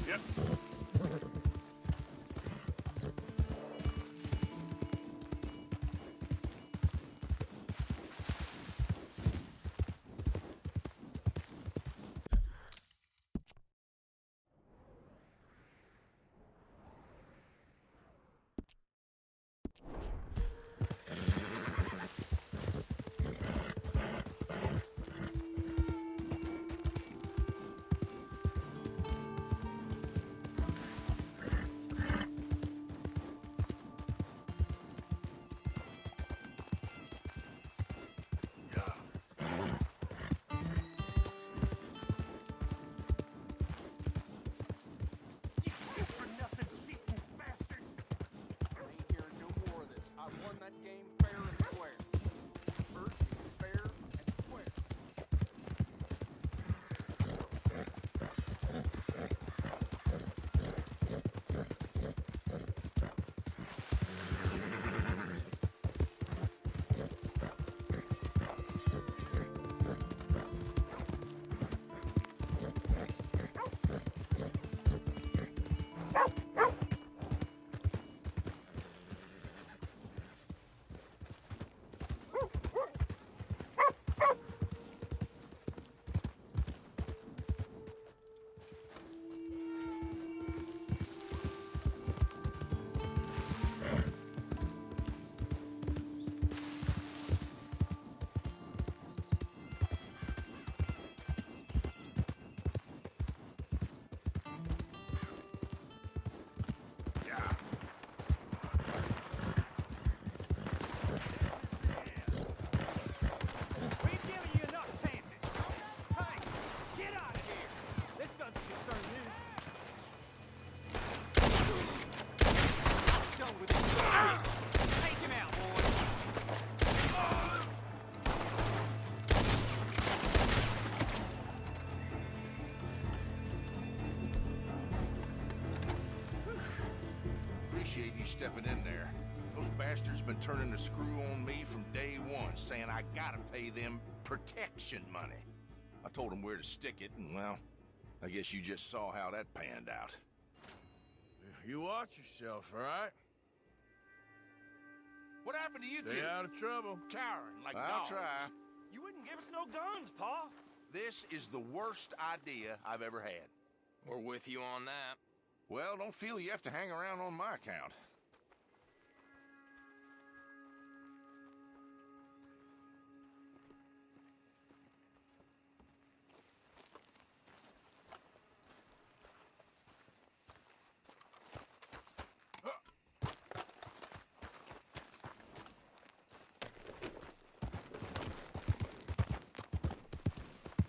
Yep. Appreciate you stepping in there. Those bastards been turning the screw on me from day one, saying I gotta pay them protection money. I told them where to stick it, and well, I guess you just saw how that panned out. You watch yourself, all right? What happened to you two? Stay out of trouble. Cowering like I'll dogs. try. You wouldn't give us no guns, Pa. This is the worst idea I've ever had. We're with you on that. Well, don't feel you have to hang around on my account.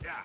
Yeah.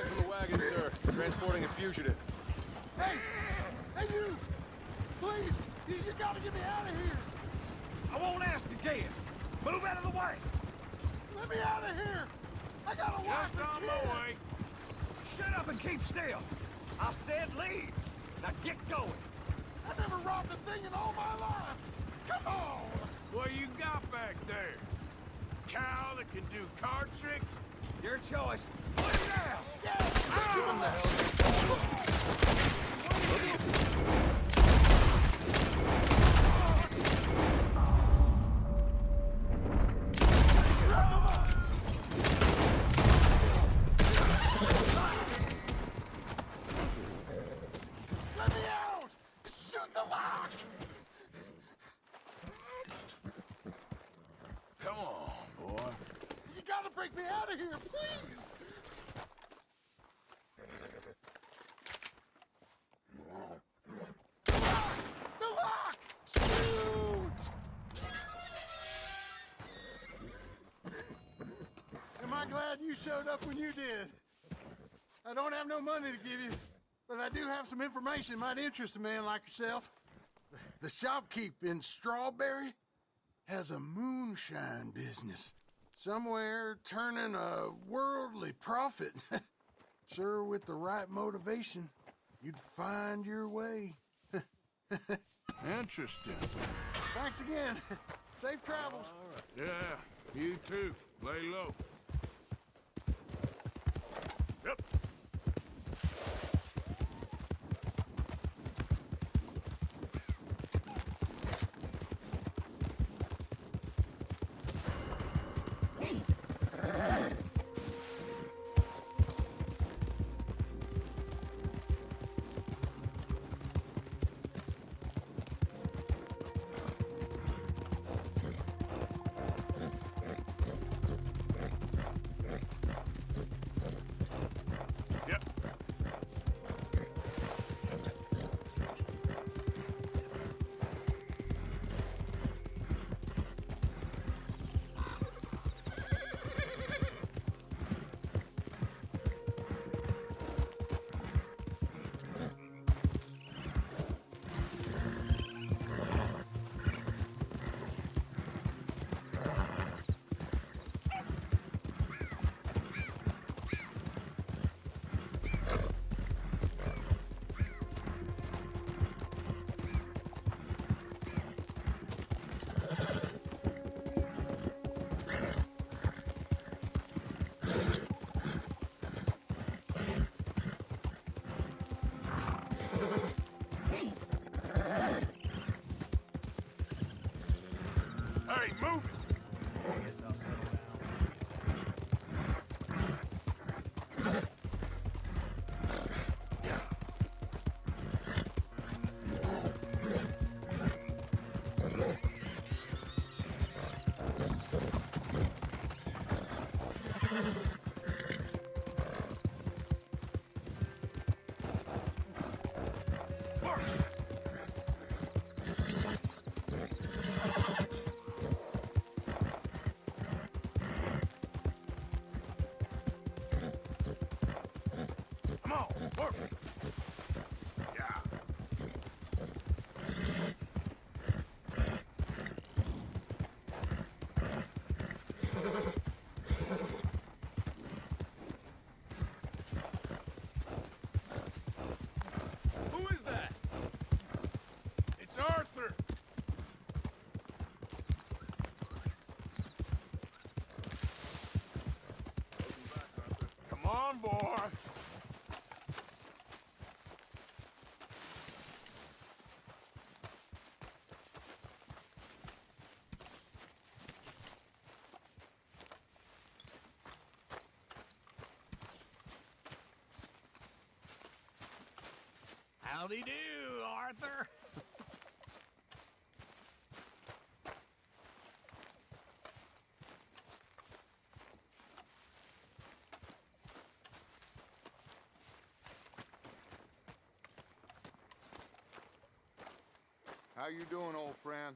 from the wagon, sir. Transporting a fugitive. Hey! Hey, you! Please! You gotta get me out of here! I won't ask again. Move out of the way. Let me out of here! I got a wife Just on and my kids! way. Shut up and keep still. I said leave. Now get going. I never robbed a thing in all my life! Come on! What you got back there? Cow that can do card tricks? Your choice. Put it down. What the hell? Let me out! Shoot the lock! Come on, boy. You gotta break me out of here, please! The lock! Shoot! Am I glad you showed up when you did? I don't have no money to give you, but I do have some information might interest a man like yourself. The shopkeep in Strawberry has a moonshine business. Somewhere turning a worldly profit. Sure, with the right motivation, you'd find your way. Interesting. Thanks again. Safe travels. Yeah, you too. Lay low. Yep. Yep. Hey, move it! Come on, work! Yeah. Who is that? It's Arthur! Come on, boy! Howdy do, Arthur. How you doing, old friend?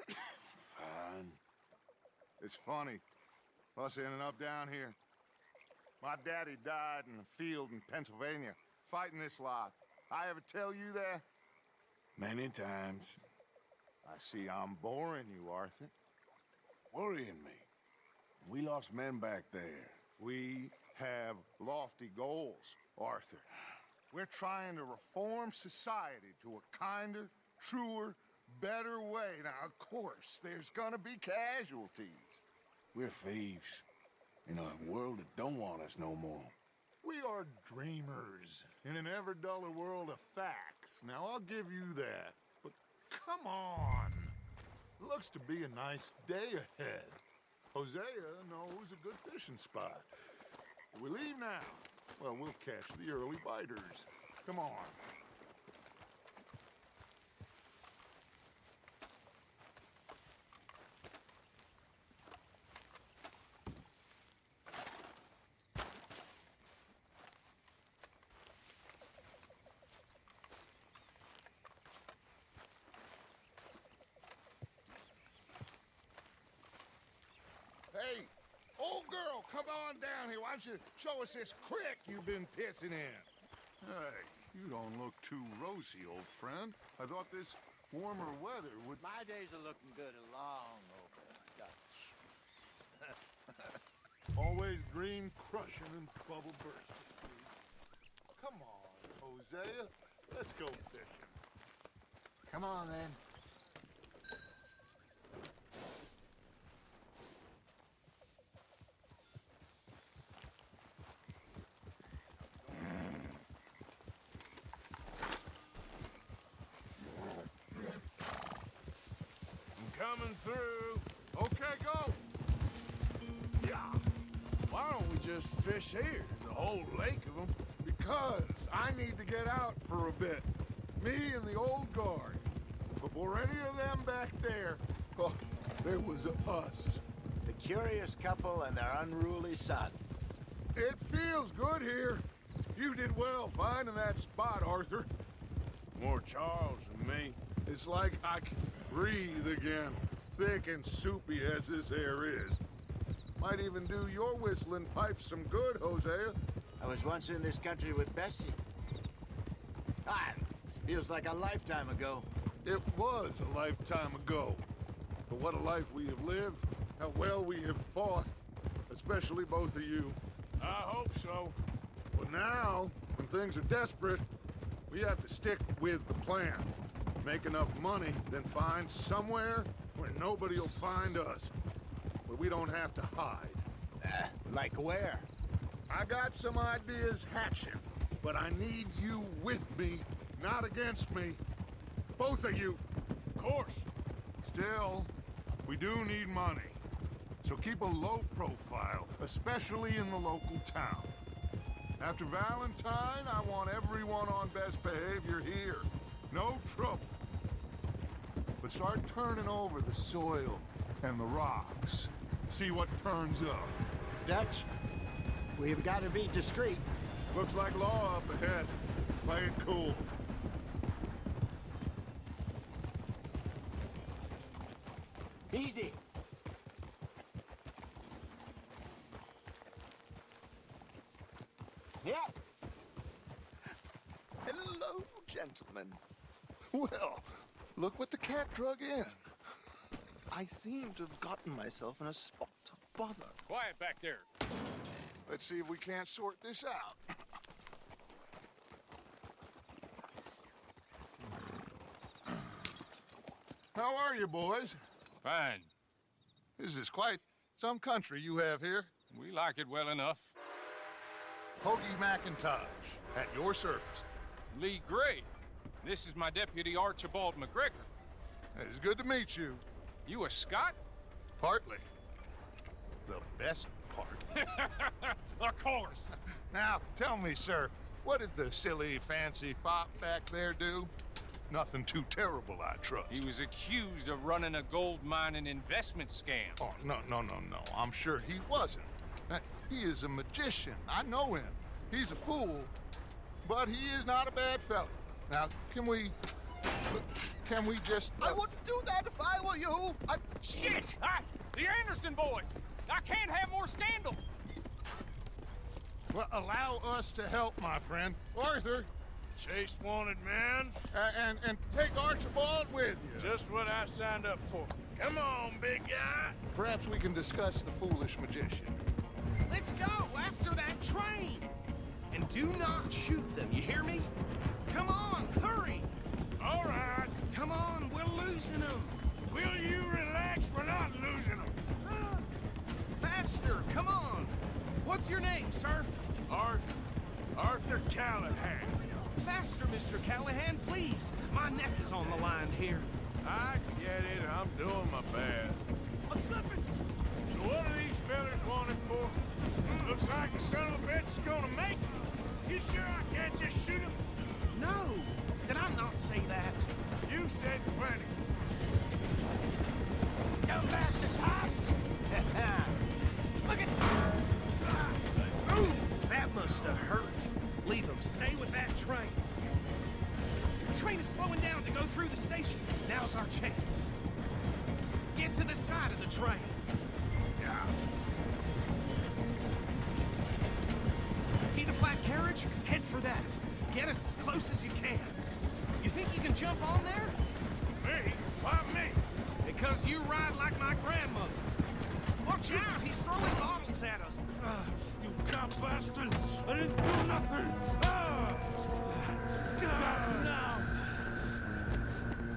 Fine. It's funny. Us ending up down here. My daddy died in the field in Pennsylvania, fighting this lot. I ever tell you that? Many times. I see I'm boring you, Arthur. Worrying me. We lost men back there. We have lofty goals, Arthur. We're trying to reform society to a kinder, truer, better way. Now, of course, there's gonna be casualties. We're thieves. In a world that don't want us no more. We are dreamers in an ever duller world of facts. Now, I'll give you that. But come on. Looks to be a nice day ahead. Hosea knows a good fishing spot. We leave now. Well, we'll catch the early biters. Come on. Hey, old girl, come on down here. Why don't you show us this creek you've been pissing in? Hey, you don't look too rosy, old friend. I thought this warmer weather would... My days are looking good along over Dutch. Always green crushing and bubble bursting. Come on, Hosea. Let's go fishing. Come on, then. Coming through. Okay, go. Yeah. Why don't we just fish here? There's a whole lake of them. Because I need to get out for a bit. Me and the old guard. Before any of them back there, oh, there was us. The curious couple and their unruly son. It feels good here. You did well finding that spot, Arthur. More Charles than me. It's like I can breathe again, thick and soupy as this air is. Might even do your whistling pipes some good, Hosea. I was once in this country with Bessie. Ah, feels like a lifetime ago. It was a lifetime ago. But what a life we have lived, how well we have fought, especially both of you. I hope so. But now, when things are desperate, we have to stick with the plan. Make enough money, then find somewhere where nobody will find us. Where we don't have to hide. Like where? I got some ideas hatching, but I need you with me, not against me. Both of you. Of course. Still, we do need money. So keep a low profile, especially in the local town. After Valentine, I want everyone on best behavior here. No trouble. But start turning over the soil and the rocks. See what turns up. Dutch, we've got to be discreet. Looks like law up ahead. Play it cool. Easy. Yeah. Hello, gentlemen. Well, look what the cat drug in. I seem to have gotten myself in a spot of bother. Quiet back there. Let's see if we can't sort this out. How are you, boys? Fine. This is quite some country you have here. We like it well enough. Hoagie McIntosh, at your service. Lee Gray. This is my deputy Archibald McGregor. It is good to meet you. You a Scot? Partly. The best part. Of course. Now, tell me, sir, what did the silly, fancy fop back there do? Nothing too terrible, I trust. He was accused of running a gold mining investment scam. Oh, no. I'm sure he wasn't. He is a magician. I know him. He's a fool, but he is not a bad fellow. Now, can we just... I wouldn't do that if I were you. Shit! The Anderson boys! I can't have more scandal! Well, allow us to help, my friend. Arthur, Chase wanted man. and take Archibald with you. Just what I signed up for. Come on, big guy. Perhaps we can discuss the foolish magician. Let's go after that train! And do not shoot them, you hear me? Come on, hurry! All right. Come on, we're losing them! Will you relax? We're not losing them. Faster, come on! What's your name, sir? Arthur Callahan. Faster, Mr. Callahan, please! My neck is on the line here. I get it. I'm doing my best. I'm slipping. So what are these fellas wanted for? Looks like the son of a bitch is gonna make it. You sure I can't just shoot him? No! Did I not say that? You said plenty. Come back to top! Look at... Ooh, that must have hurt. Leave him. Stay with that train. The train is slowing down to go through the station. Now's our chance. Get to the side of the train. See the flat carriage? Head for that. Get us as close as you can. You think you can jump on there? Me? Why me? Because you ride like my grandmother. Watch out, he's throwing bottles at us. You cop bastard! I didn't do nothing! Got now!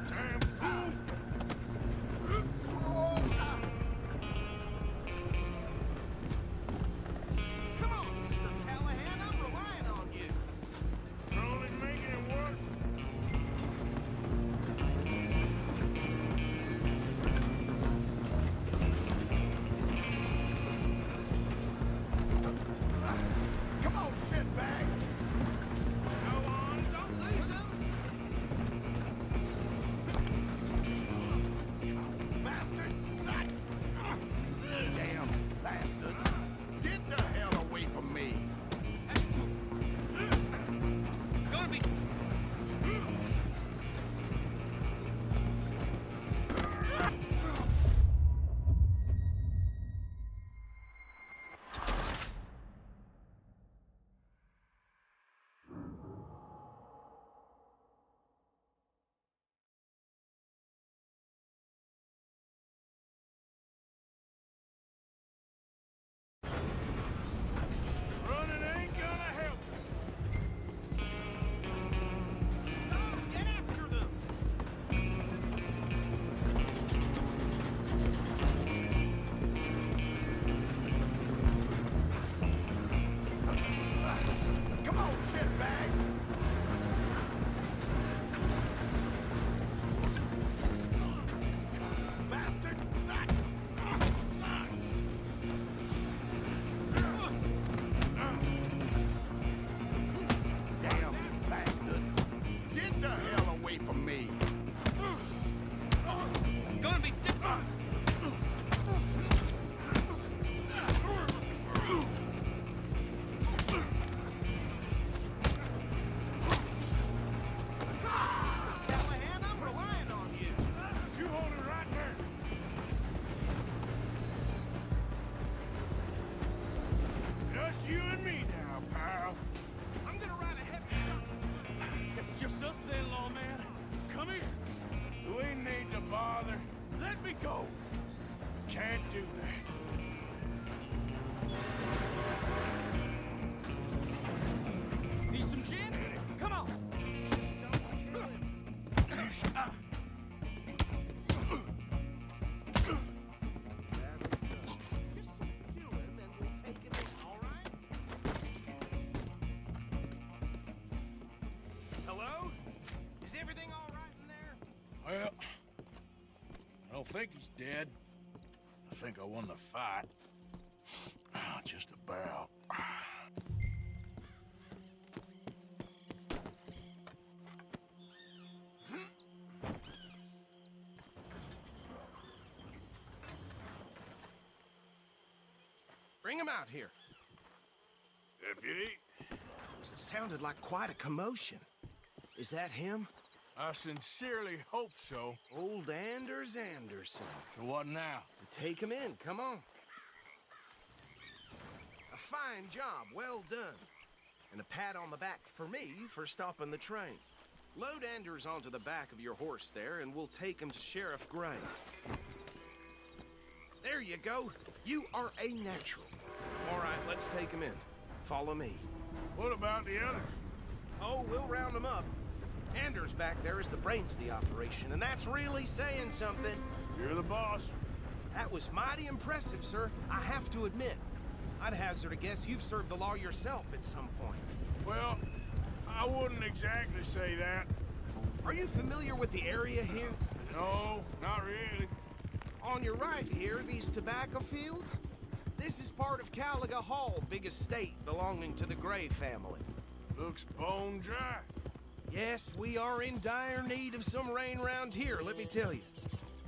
Damn fool! Come on, Mr. Callahan, I'm relying on you. You're only making it worse. Come on, shitbag! Go on, don't lose him. Bastard! Damn bastard. Get the hell away from me! Gonna be... Running ain't gonna help. No, get after them. Come on, shitbag! Bastard! Damn bastard. Get the hell away from me! Gonna be... Mr. Callahan, I'm relying on you. You hold it right there. Just you and me now, pal. I'm gonna ride ahead and stop the train. It's just us then, lawman. Come here. We need to bother. Let me go. We can't do that. Need some gin? Come on. Hello? Is everything all right in there? Well, I don't think he's dead. I think I won the fight. Just about. Bring him out here. Deputy, Sounded like quite a commotion. Is that him? I sincerely hope so. Old Anders Anderson. So what now? Take him in, come on. A fine job, well done. And a pat on the back for me for stopping the train. Load Anders onto the back of your horse there, and we'll take him to Sheriff Gray. There you go. You are a natural. All right, let's take him in. Follow me. What about the others? Oh, we'll round them up. Anders back there is the brains of the operation, and that's really saying something. You're the boss. That was mighty impressive, sir. I have to admit. I'd hazard a guess you've served the law yourself at some point. Well, I wouldn't exactly say that. Are you familiar with the area here? No, not really. On your right here, these tobacco fields? This is part of Caliga Hall, big estate belonging to the Gray family. Looks bone dry. Yes, we are in dire need of some rain round here, let me tell you.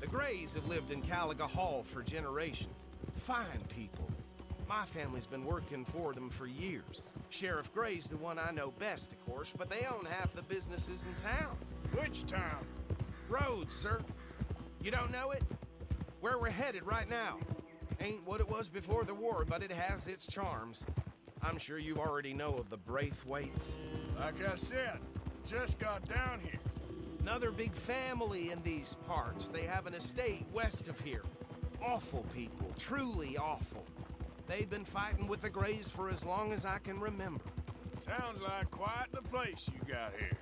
The Grays have lived in Caliga Hall for generations. Fine people. My family's been working for them for years. Sheriff Gray's the one I know best, of course, but they own half the businesses in town. Which town? Rhodes, sir. You don't know it? Where we're headed right now. Ain't what it was before the war, but it has its charms. I'm sure you already know of the Braithwaites. Like I said, just got down here. Another big family in these parts. They have an estate west of here. Awful people, truly awful. They've been fighting with the Grays for as long as I can remember. Sounds like quite the place you got here.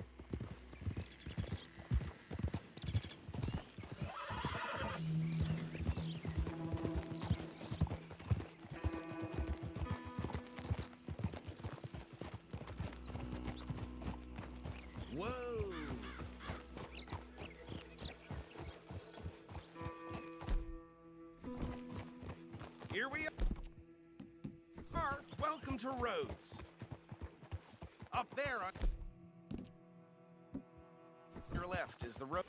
Whoa! Here we are. Welcome to Rhodes. Up there on your left is the road.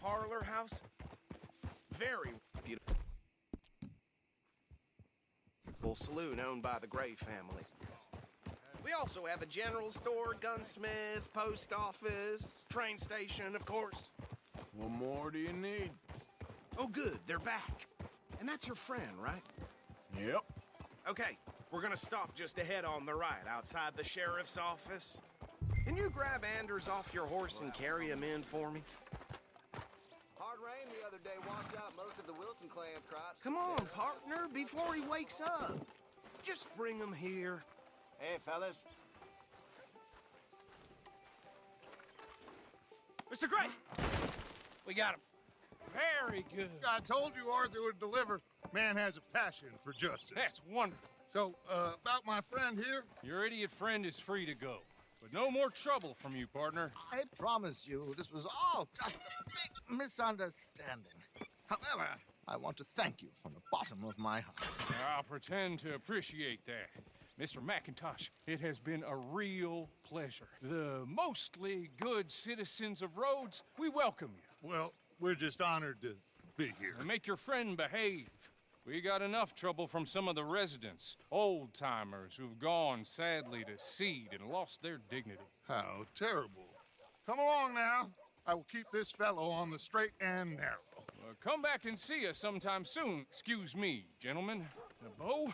Parlor house. Very beautiful. Saloon owned by the Gray family. We also have a general store, gunsmith, post office, train station, of course. What more do you need? Oh, good, they're back. And that's your friend, right? Yep. Okay, we're gonna stop just ahead on the right, outside the sheriff's office. Can you grab Anders off your horse and carry him in for me? Hard rain the other day washed out most of the Wilson clan's crops. Come on, partner, before he wakes up. Just bring him here. Hey, fellas. Mr. Gray! We got him. Very good. I told you Arthur would deliver. Man has a passion for justice. That's wonderful. So, about my friend here? Your idiot friend is free to go. But no more trouble from you, partner. I promise you, this was all just a big misunderstanding. However, I want to thank you from the bottom of my heart. I'll pretend to appreciate that. Mr. McIntosh, it has been a real pleasure. The mostly good citizens of Rhodes, we welcome you. Well, we're just honored to be here. And make your friend behave. We got enough trouble from some of the residents, old-timers who've gone, sadly, to seed and lost their dignity. How terrible. Come along now. I will keep this fellow on the straight and narrow. Come back and see us sometime soon. Excuse me, gentlemen. Bo,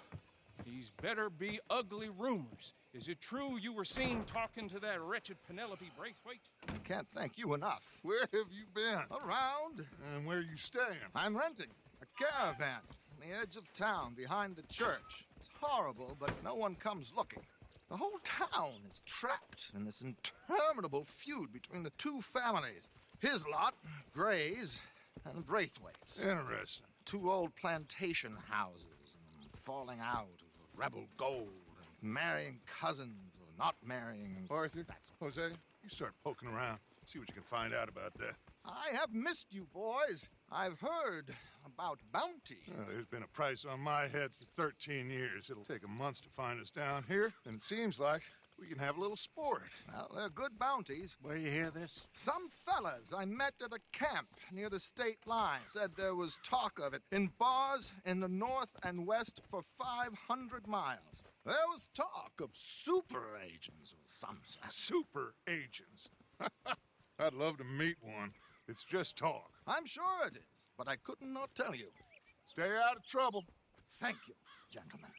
these better be ugly rumors. Is it true you were seen talking to that wretched Penelope Braithwaite? I can't thank you enough. Where have you been? Around, And where you staying? I'm renting a caravan on the edge of town behind the church. It's horrible, but no one comes looking. The whole town is trapped in this interminable feud between the two families. His lot, Gray's, and Braithwaite's. Interesting. Two old plantation houses, and falling out of rebel gold, and marrying cousins or not marrying. And Arthur, Jose, you start poking around. See what you can find out about that. I have missed you, boys. I've heard about bounty. There's been a price on my head for 13 years. It'll take a month to find us down here, and it seems like we can have a little sport. Well, they're good bounties. Where you hear this? Some fellas I met at a camp near the state line said there was talk of it in bars in the north and west for 500 miles. There was talk of super agents or some such. Super agents. I'd love to meet one. It's just talk. I'm sure it is, but I couldn't not tell you. Stay out of trouble. Thank you, gentlemen.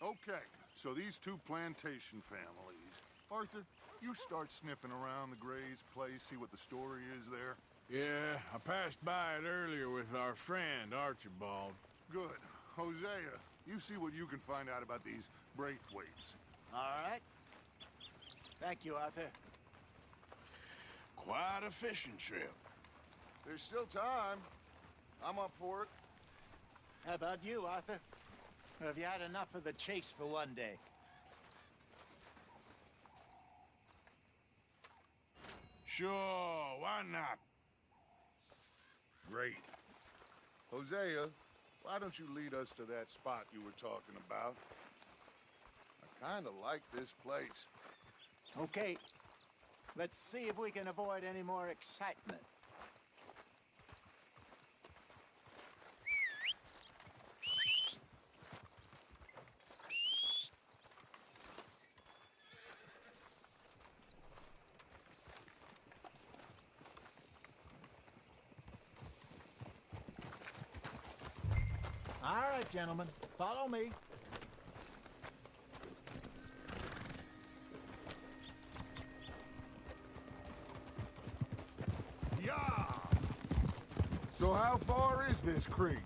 Okay, so these two plantation families. Arthur, you start sniffing around the Gray's place, see what the story is there. Yeah, I passed by it earlier with our friend, Archibald. Good. Hosea, you see what you can find out about these Braithwaites. All right. Thank you, Arthur. Quite a fishing trip. There's still time. I'm up for it. How about you, Arthur? Or have you had enough of the chase for one day? Sure, why not? Great. Hosea, why don't you lead us to that spot you were talking about? I kind of like this place. Okay. Let's see if we can avoid any more excitement. All right, gentlemen, follow me. Yeah! So how far is this creek?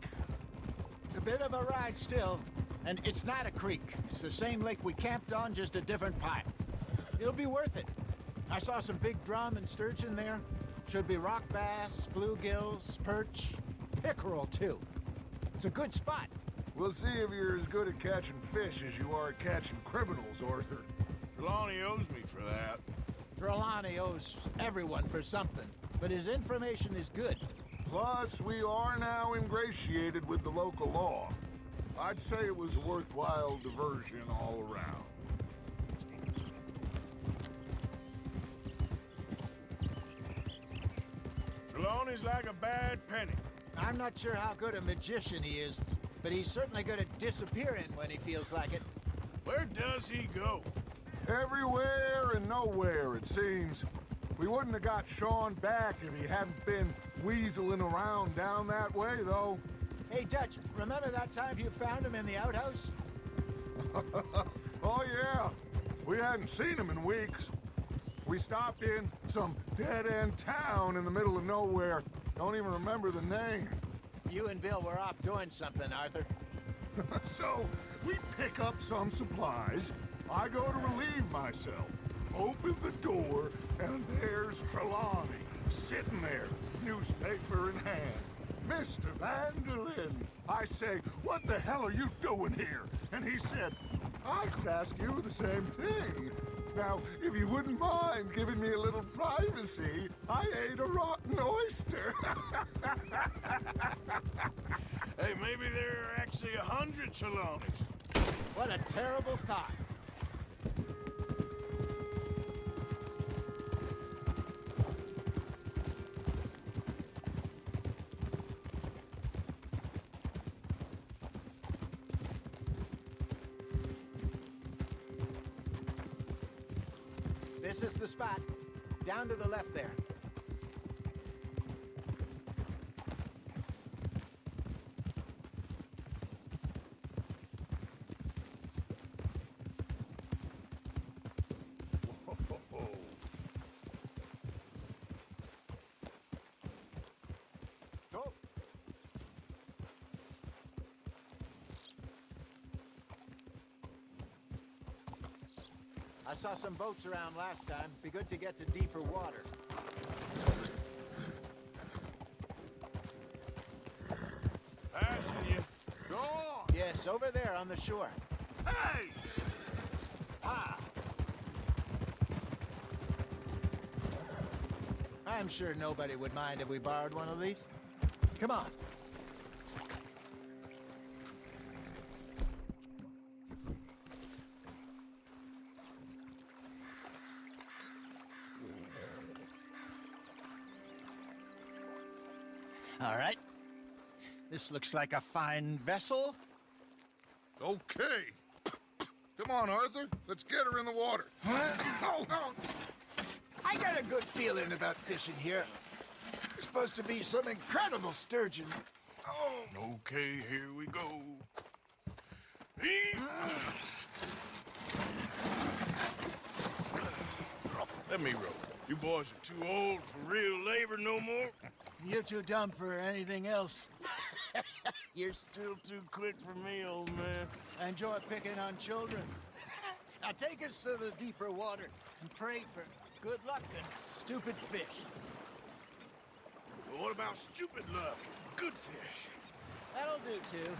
It's a bit of a ride still, and it's not a creek. It's the same lake we camped on, just a different pipe. It'll be worth it. I saw some big drum and sturgeon there. Should be rock bass, bluegills, perch, pickerel, too. It's a good spot. We'll see if you're as good at catching fish as you are at catching criminals, Arthur. Trelawney owes me for that. Trelawney owes everyone for something, but his information is good. Plus, we are now ingratiated with the local law. I'd say it was a worthwhile diversion all around. Trelawney's like a bad penny. I'm not sure how good a magician he is, but he's certainly good at disappearing when he feels like it. Where does he go? Everywhere and nowhere, it seems. We wouldn't have got Sean back if he hadn't been weaseling around down that way, though. Hey, Dutch, remember that time you found him in the outhouse? Oh, yeah. We hadn't seen him in weeks. We stopped in some dead-end town in the middle of nowhere. Don't even remember the name. You and Bill were off doing something, Arthur. So, we pick up some supplies. I go to relieve myself. Open the door, and there's Trelawney, sitting there, newspaper in hand. Mr. Vanderlyn. I say, what the hell are you doing here? And he said, I could ask you the same thing. Now, if you wouldn't mind giving me a little privacy, I ate a rotten oyster. Hey, maybe there are actually 100 Trelawneys. What a terrible thought. This is the spot. Down to the left there. Go. I saw some boats around last time. Be good to get to deeper water. Passing you. Go on. Yes, over there on the shore. Hey! Ah! I'm sure nobody would mind if we borrowed one of these. Come on. All right. This looks like a fine vessel. Okay. Come on, Arthur. Let's get her in the water. Oh, oh. I got a good feeling about fishing here. There's supposed to be some incredible sturgeon. Oh. Okay, here we go. Let me row. You boys are too old for real labor no more. You're too dumb for anything else. You're still too quick for me, old man. I enjoy picking on children. Now take us to the deeper water and pray for good luck and stupid fish. But what about stupid luck and good fish? That'll do, too.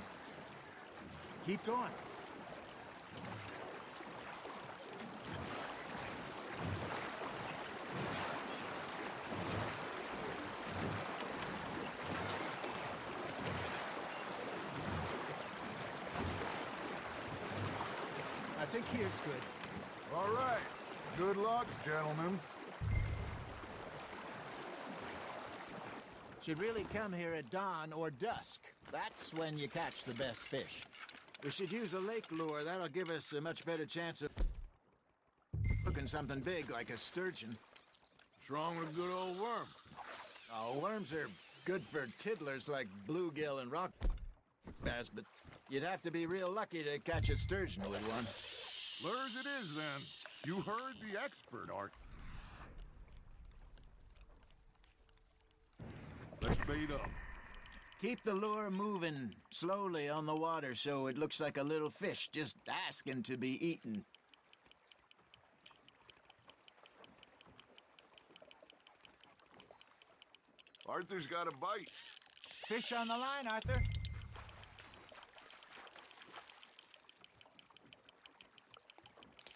Keep going. I think here's good. All right. Good luck, gentlemen. Should really come here at dawn or dusk. That's when you catch the best fish. We should use a lake lure. That'll give us a much better chance of hooking something big like a sturgeon. What's wrong with a good old worm? Oh, worms are good for tiddlers like bluegill and rock bass, but you'd have to be real lucky to catch a sturgeon with one. Lures it is, then. You heard the expert, Art. Let's bait up. Keep the lure moving slowly on the water so it looks like a little fish just asking to be eaten. Arthur's got a bite. Fish on the line, Arthur.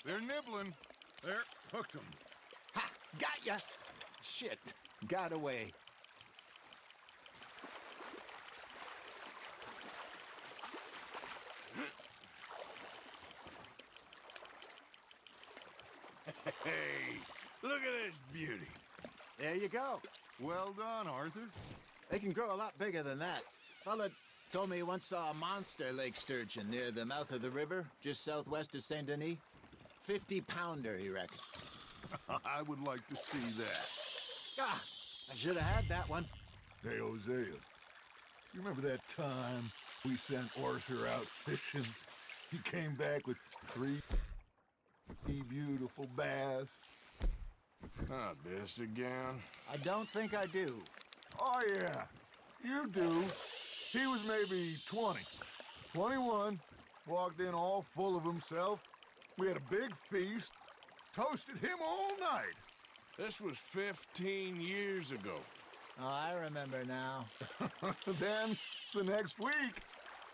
They're nibbling. There, hooked them. Ha! Got ya! Shit, got away. Hey, look at this beauty. There you go. Well done, Arthur. They can grow a lot bigger than that. Fella told me he once saw a monster lake sturgeon near the mouth of the river, just southwest of Saint Denis. 50-pounder, he reckons. I would like to see that. Ah, I should have had that one. Hey, Hosea, you remember that time we sent Arthur out fishing? He came back with 3 beautiful bass. Not this again. I don't think I do. Oh, yeah, you do. He was maybe 20, 21, walked in all full of himself. We had a big feast, toasted him all night. This was 15 years ago. Oh, I remember now. Then, the next week,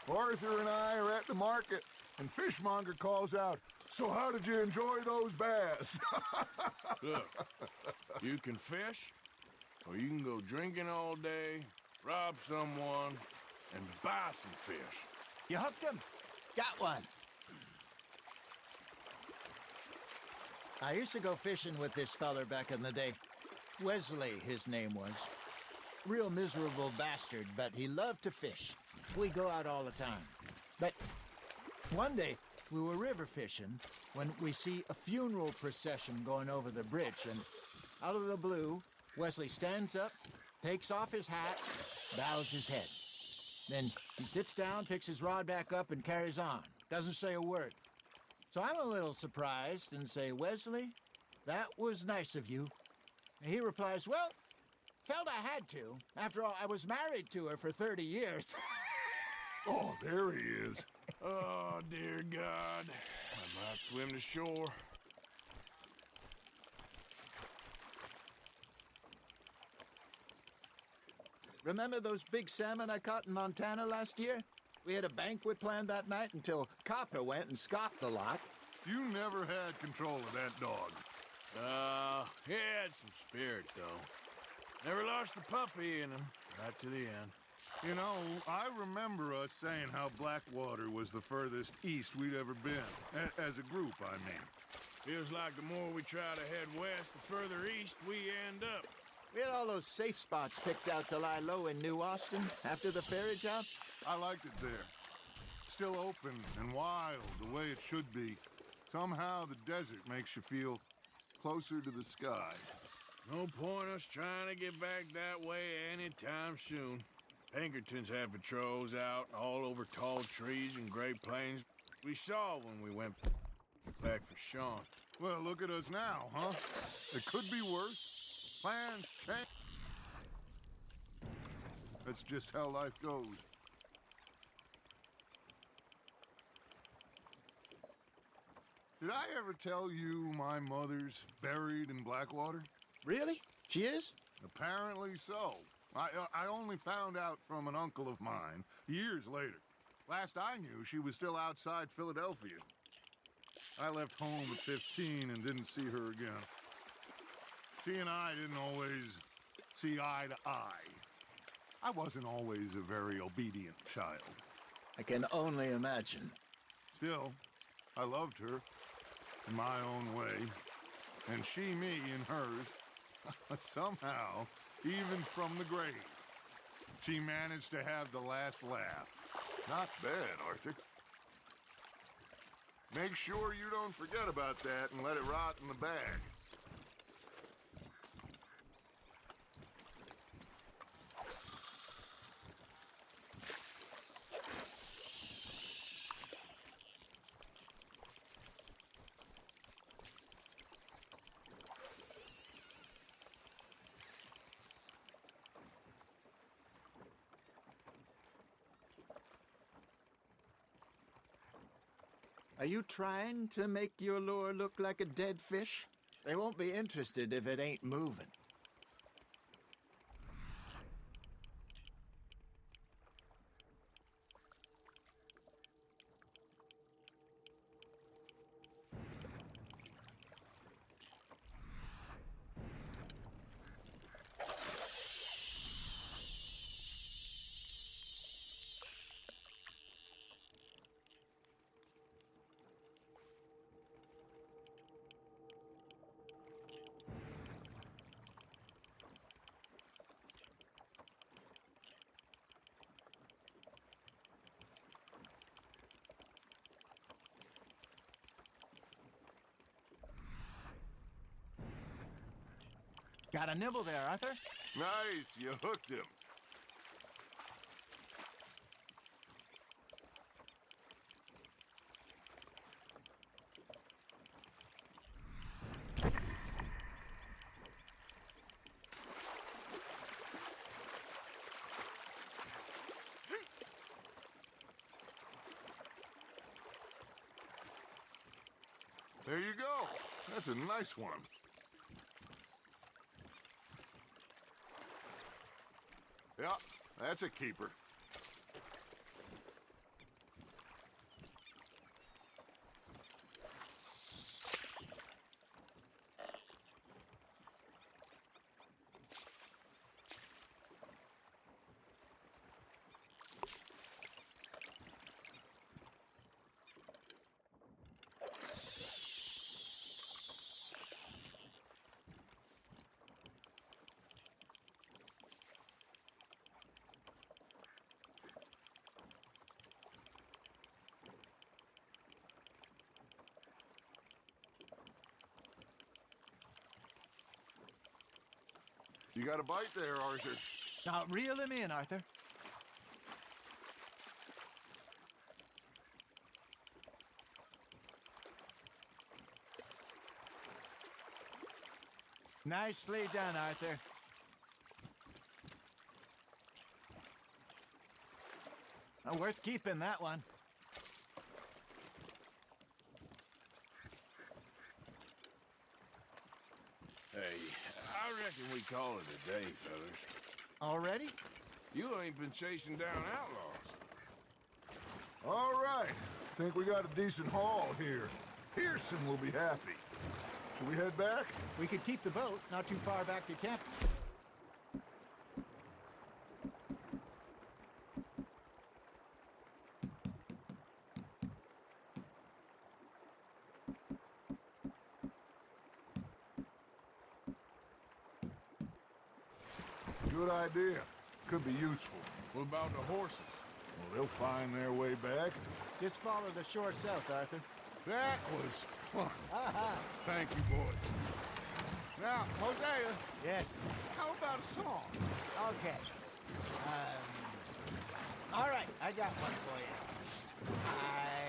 Arthur and I are at the market, and Fishmonger calls out, "So how did you enjoy those bass?" Look, you can fish, or you can go drinking all day, rob someone, and buy some fish. You hooked him. Got one. I used to go fishing with this feller back in the day. Wesley, his name was. Real miserable bastard, but he loved to fish. We go out all the time. But one day, we were river fishing when we see a funeral procession going over the bridge, and out of the blue, Wesley stands up, takes off his hat, bows his head. Then he sits down, picks his rod back up, and carries on. Doesn't say a word. So I'm a little surprised and say, "Wesley, that was nice of you." And he replies, "Well, felt I had to. After all, I was married to her for 30 years. Oh, there he is. Oh, dear God. I might swim to shore. Remember those big salmon I caught in Montana last year? We had a banquet planned that night until Copper went and scoffed the lot. You never had control of that dog. He had some spirit, though. Never lost the puppy in him, right to the end. You know, I remember us saying how Blackwater was the furthest east we'd ever been. As a group, I mean. Feels like the more we try to head west, the further east we end up. We had all those safe spots picked out to lie low in New Austin after the ferry job. I liked it there. Still open and wild, the way it should be. Somehow the desert makes you feel closer to the sky. No point us trying to get back that way anytime soon. Pinkertons have patrols out all over tall trees and Great Plains. We saw when we went back for Sean. Well, look at us now, huh? It could be worse. Plans change. That's just how life goes. Did I ever tell you my mother's buried in Blackwater? Really? She is? Apparently so. I only found out from an uncle of mine years later. Last I knew, she was still outside Philadelphia. I left home at 15 and didn't see her again. She and I didn't always see eye to eye. I wasn't always a very obedient child. I can only imagine. Still, I loved her in my own way, and she me in hers. Somehow, even from the grave, she managed to have the last laugh. Not bad, Arthur. Make sure you don't forget about that and let it rot in the bag. Are you trying to make your lure look like a dead fish? They won't be interested if it ain't moving. Got a nibble there, Arthur? Nice, you hooked him. There you go. That's a nice one. Yeah, that's a keeper. You got a bite there, Arthur. Now reel him in, Arthur. Nicely done, Arthur. Worth keeping, that one. Hey, I reckon we call it a day, fellas. Already? You ain't been chasing down outlaws. All right. Think we got a decent haul here. Pearson will be happy. Should we head back? We could keep the boat not too far back to camp. Good idea. Could be useful. What about the horses? Well, they'll find their way back. Just follow the shore south, Arthur. That was fun. Thank you, boys. Now, Hosea, Yes. how about a song? Okay. All right, I got one for you. I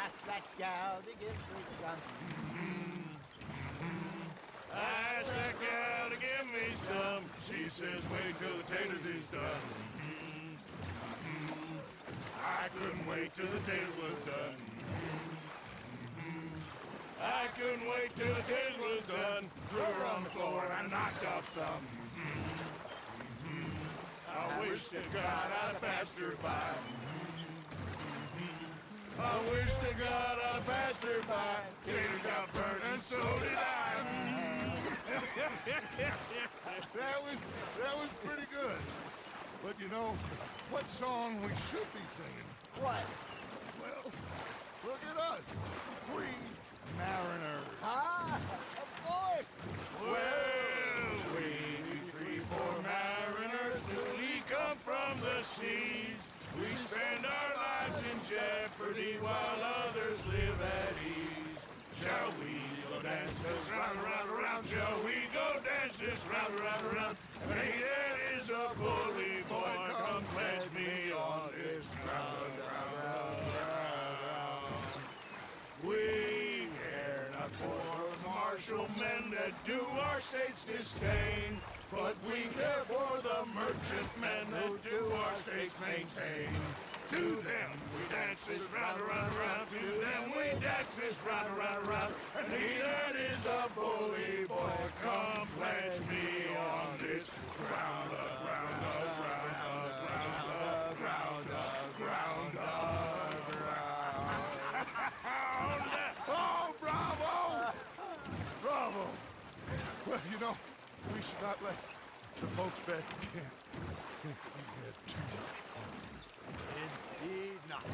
asked that gal to give me some. I asked that gal to give me some. She says, wait till the taters is done. I couldn't wait till the taters was done. I couldn't wait till the taters was done. Threw her on the floor and I knocked off some. I wish to God I'd passed her by. I wish to God I'd passed her by. Taters got burned and so did I. That was pretty good. But you know, what song we should be singing? What? Well, look at us. Three mariners. Ah, of course. Well, we 3, 4 mariners newly come from the seas. We spend our lives in jeopardy while others live at ease. Shall we go dance this round, around, around? Shall we go dance this round, around, around? Hey, that is a bully boy. Come pledge me on this ground, ground. We care not for martial men that do our state's disdain, but we care for the merchant men that do our state's maintain. To them we dance this round, around, around. To them we dance this round, around, around. And he that is a bully boy, come pledge me on this ground, ground, ground, ground, ground, ground, ground. Oh, bravo! Bravo! Well, you know, we should not let the folks back in camp think we had too much fun. Indeed not.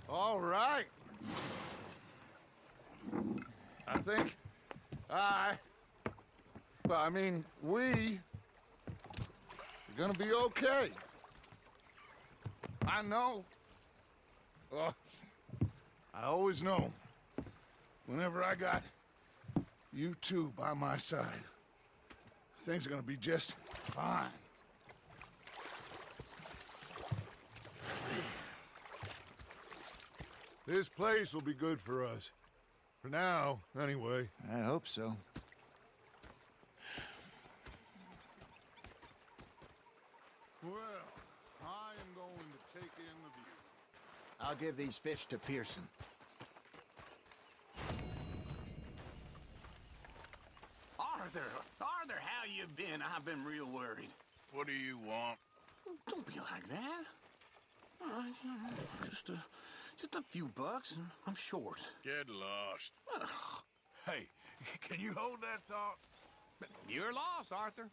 All right. I think we are gonna be okay. I know. I always know. Whenever I got you two by my side, things are gonna be just fine. This place will be good for us. For now, anyway. I hope so. Well, I am going to take in the view. I'll give these fish to Pearson. Arthur, how you been? I've been real worried. What do you want? Don't be like that. All right, just a few bucks, and I'm short. Get lost. Hey, can you hold that thought? You're lost, Arthur.